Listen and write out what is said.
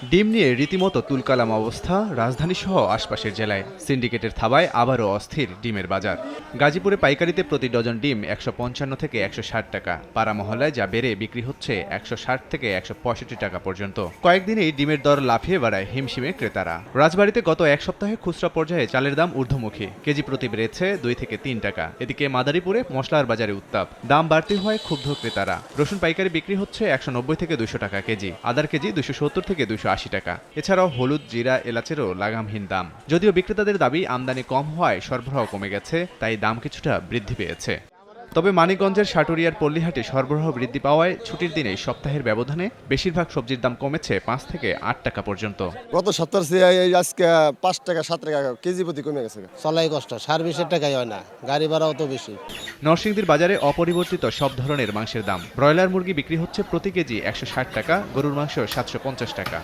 ডিম নিয়ে রীতিমতো তুলকালাম অবস্থা রাজধানীসহ আশপাশের জেলায়। সিন্ডিকেটের থাবায় আবারও অস্থির ডিমের বাজার। গাজীপুরে পাইকারিতে প্রতি ডজন ডিম ১৫৫ থেকে ১৬০ টাকা, পাড়া মহল্লায় যা বেড়ে বিক্রি হচ্ছে ১৬০ থেকে ১৬৫ টাকা পর্যন্ত। কয়েকদিনেই ডিমের দর লাফিয়ে বাড়ায় হিমশিমে ক্রেতারা। রাজবাড়ীতে গত এক সপ্তাহে খুচরা পর্যায়ে চালের দাম ঊর্ধ্বমুখী, কেজি প্রতি বেড়েছে ২ থেকে ৩ টাকা। এদিকে মাদারীপুরে মশলার বাজারে উত্তাপ, দাম বাড়তি হয় ক্ষুব্ধ ক্রেতারা। রসুন পাইকারি বিক্রি হচ্ছে ১৯০ থেকে ২০০ টাকা কেজি, আদার কেজি ২৭০ থেকে ২৮০ টাকা। এছাড়াও হলুদ, জিরা, এলাচেরও লাগামহীন দাম। যদিও বিক্রেতাদের দাবি আমদানি কম হওয়ায় সরবরাহ কমে গেছে, তাই দাম কিছুটা বৃদ্ধি পেয়েছে। তবে মানিকগঞ্জের সাটুরিয়ার পল্লীহাটে সরবরাহ বৃদ্ধি পাওয়ায় ছুটির দিনে সপ্তাহের ব্যবধানে বেশিরভাগ সবজির দাম কমেছে ৫ থেকে ৮ টাকা পর্যন্ত। গত সপ্তাহ চেয়ে আজকে ৫ টাকা ৭ টাকা কেজি প্রতি কমে গেছে। চলাই কষ্ট, সার্ভিসের টাকাই হয় না, গাড়ি ভাড়াও তো বেশি। নরসিংদীর বাজারে অপরিবর্তিত সব ধরনের মাংসের দাম। ব্রয়লার মুরগি বিক্রি হচ্ছে প্রতি কেজি ১৬০ টাকা, গরুর মাংস ৭৫০ টাকা।